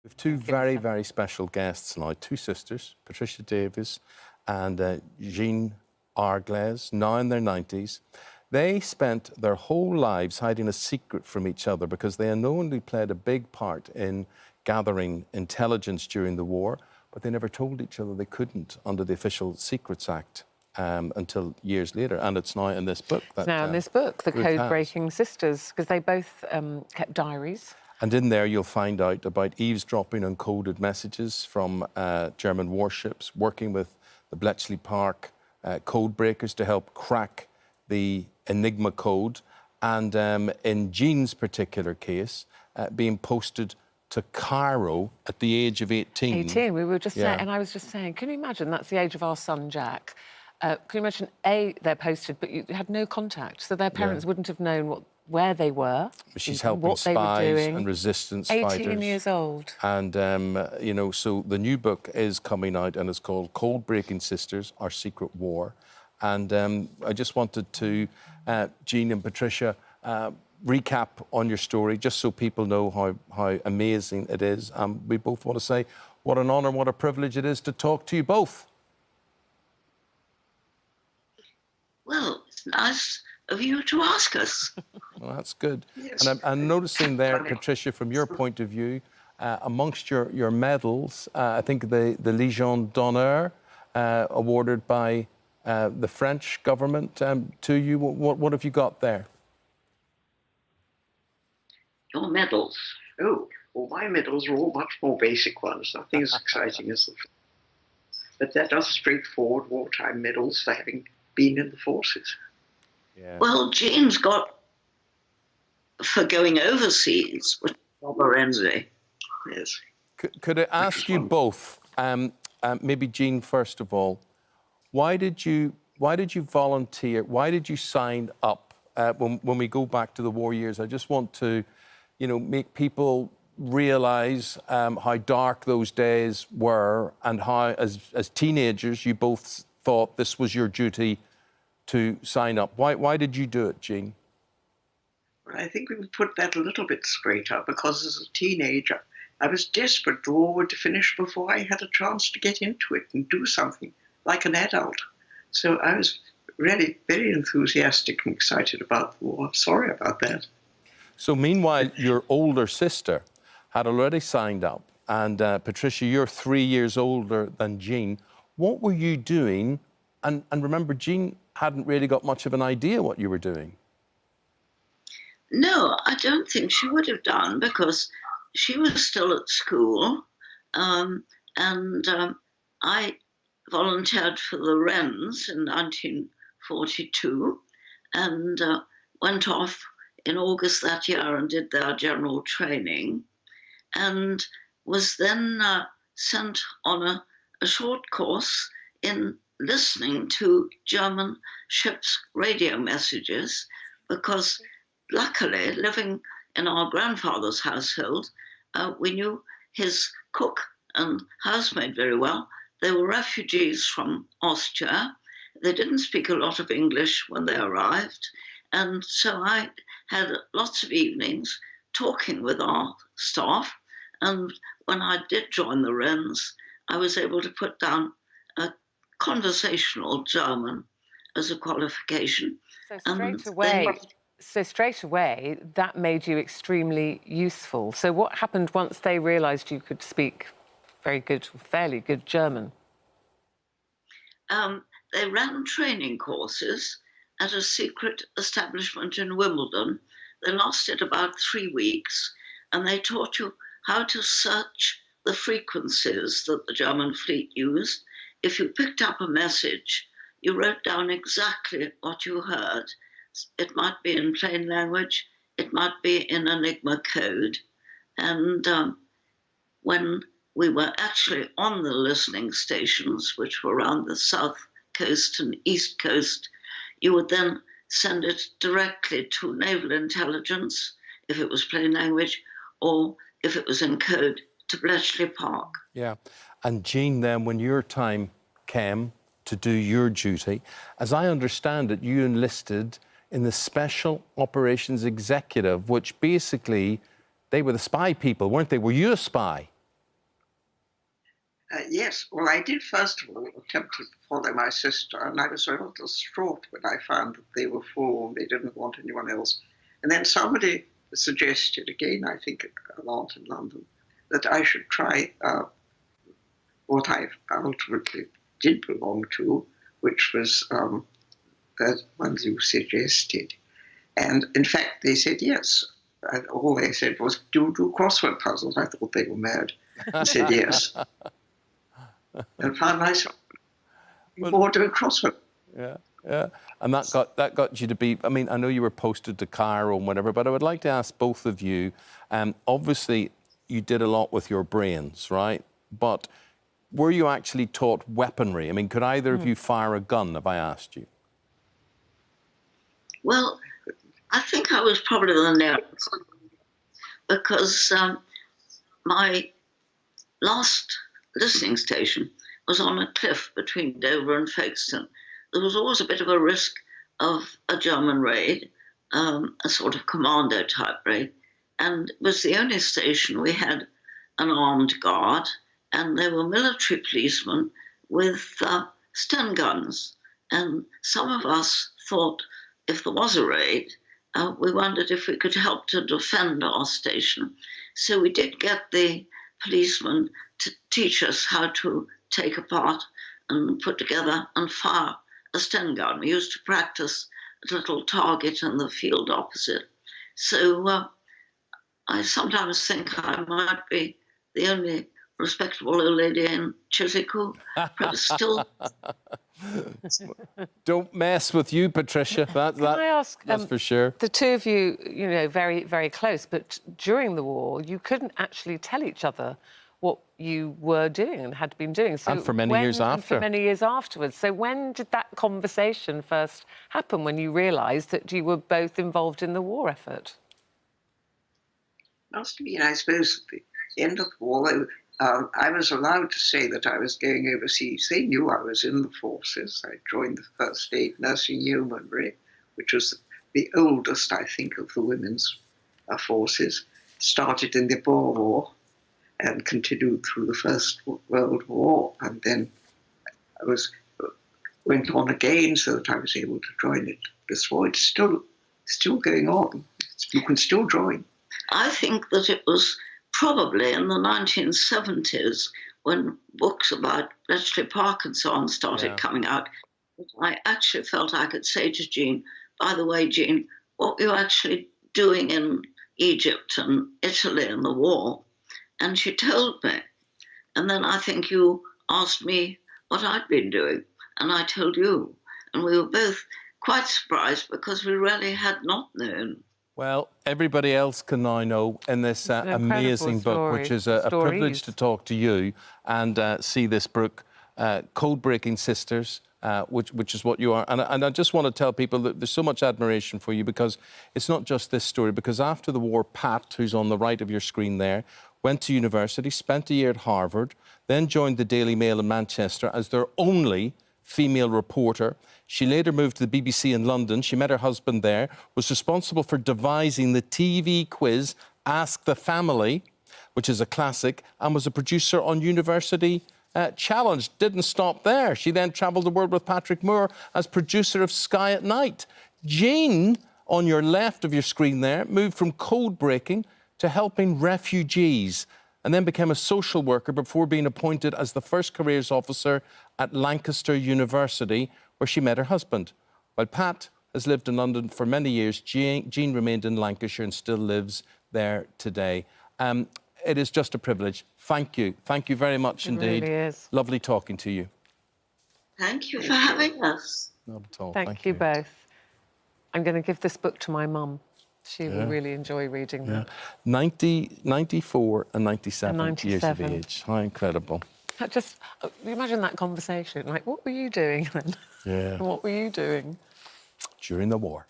We have two very, very special guests now, two sisters, Patricia Davies and Jean Argles, now in their 90s. They spent their whole lives hiding a secret from each other because they unknowingly played a big part in gathering intelligence during the war, but they never told each other they couldn't under the Official Secrets Act until years later. And it's now in this book. It's now in this book, The Codebreaking Sisters, because they both kept diaries. And in there, you'll find out about eavesdropping on coded messages from German warships, working with the Bletchley Park code breakers to help crack the Enigma code, and in Jean's particular case, being posted to Cairo at the age of 18. 18, we were just saying, and I was just saying, can you imagine, that's the age of our son, Jack. Can you imagine, they're posted, but you had no contact, so their parents wouldn't have known where they were. She's helping spies and resistance fighters. 18 years old. And, you know, so the new book is coming out and it's called Codebreaking Sisters, Our Secret War. And I just wanted to, Jean and Patricia, recap on your story, just so people know how amazing it is. We both want to say what an honour, what a privilege it is to talk to you both. Well, it's nice of you to ask us. Well, that's good. Yes. And I'm noticing there, Patricia, from your point of view, amongst your medals, I think the Légion d'honneur awarded by the French government to you. What have you got there? Your medals? Oh, well, my medals are all much more basic ones. Nothing as exciting as the... But that does straightforward wartime medals for having been in the forces. Yeah. Well, Jean's got for going overseas with Lorenzi. Yes. Could I ask you both, maybe Jean first of all, why did you volunteer? Why did you sign up? When we go back to the war years, I just want to, you know, make people realise how dark those days were and how, as teenagers, you both thought this was your duty to sign up. Why did you do it, Jean? Well, I think we would put that a little bit straighter, because as a teenager, I was desperate the war to finish before I had a chance to get into it and do something like an adult. So I was really very enthusiastic and excited about the war. Sorry about that. So meanwhile, your older sister had already signed up, and Patricia, you're 3 years older than Jean. What were you doing? And remember, Jean hadn't really got much of an idea what you were doing. No, I don't think she would have done, because she was still at school, and I volunteered for the Wrens in 1942 and went off in August that year and did their general training, and was then sent on a short course in listening to German ships' radio messages, because luckily, living in our grandfather's household, we knew his cook and housemaid very well. They were refugees from Austria. They didn't speak a lot of English when they arrived. And so I had lots of evenings talking with our staff. And when I did join the Wrens, I was able to put down a conversational German as a qualification. So straight away, that made you extremely useful. So what happened once they realised you could speak very good, fairly good German? They ran training courses at a secret establishment in Wimbledon. They lasted about 3 weeks, and they taught you how to search the frequencies that the German fleet used. If you picked up a message, you wrote down exactly what you heard. It might be in plain language, it might be in Enigma code. And when we were actually on the listening stations, which were around the south coast and east coast, you would then send it directly to naval intelligence, if it was plain language, or if it was in code, to Bletchley Park. Yeah. And Jean, then, when your time came to do your duty, as I understand it, you enlisted in the Special Operations Executive, which basically, they were the spy people, weren't they? Were you a spy? Yes, well, I did first of all attempt to follow my sister, and I was a little distraught when I found that they were full and they didn't want anyone else. And then somebody suggested, again, I think a lot in London, that I should try what I ultimately did belong to, which was the ones you suggested. And in fact, they said yes. And all they said was, do crossword puzzles. I thought they were mad. I said yes. And found myself more doing crossword. Yeah, yeah. And that got you to be, I mean, I know you were posted to Cairo and whatever, but I would like to ask both of you, obviously you did a lot with your brains, right? But were you actually taught weaponry? I mean, could either of you fire a gun, if I asked you? Well, I think I was probably the nearest, because my last listening station was on a cliff between Dover and Folkestone. There was always a bit of a risk of a German raid, a sort of commando type raid, and it was the only station we had an armed guard, and there were military policemen with stun guns. And some of us thought if there was a raid, we wondered if we could help to defend our station. So we did get the policemen to teach us how to take apart and put together and fire a stun gun. We used to practice a little target in the field opposite. So I sometimes think I might be the only respectable old lady in Chiswick, but still. Don't mess with you, Patricia. Can I ask, that's for sure. The two of you, you know, very, very close, but during the war, you couldn't actually tell each other what you were doing and had been doing. So and for many years after. And for many years afterwards. So when did that conversation first happen, when you realised that you were both involved in the war effort? Must have been, I suppose, at the end of the war. I was allowed to say that I was going overseas. They knew I was in the forces. I joined the First Aid Nursing Yeomanry, which was the oldest, I think, of the women's forces. Started in the Boer War and continued through the First World War, and then I went on again so that I was able to join it before. It's still going on. You can still join. I think that it was probably in the 1970s when books about Bletchley Park and so on started coming out. I actually felt I could say to Jean, by the way, Jean, what were you actually doing in Egypt and Italy in the war? And she told me. And then I think you asked me what I'd been doing, and I told you. And we were both quite surprised because we really had not known. Well, everybody else can now know in this amazing book, which is a privilege to talk to you and see this book, Codebreaking Sisters, which is what you are. And I just want to tell people that there's so much admiration for you, because it's not just this story, because after the war, Pat, who's on the right of your screen there, went to university, spent a year at Harvard, then joined the Daily Mail in Manchester as their only female reporter. She later moved to the BBC in London. She met her husband there, was responsible for devising the TV quiz Ask the Family, which is a classic, and was a producer on University Challenge. Didn't stop there. She then travelled the world with Patrick Moore as producer of Sky at Night. Jean, on your left of your screen there, moved from code breaking to helping refugees, and then became a social worker before being appointed as the first careers officer at Lancaster University, where she met her husband. While Pat has lived in London for many years, Jean remained in Lancashire and still lives there today. It is just a privilege. Thank you. Thank you very much indeed. It really is. Lovely talking to you. Thank you for having us. Not at all. Thank you both. I'm going to give this book to my mum. She will really enjoy reading that. 94 and 97, 97 years of age. How incredible. Just imagine that conversation. Like, what were you doing then? Yeah. What were you doing? During the war.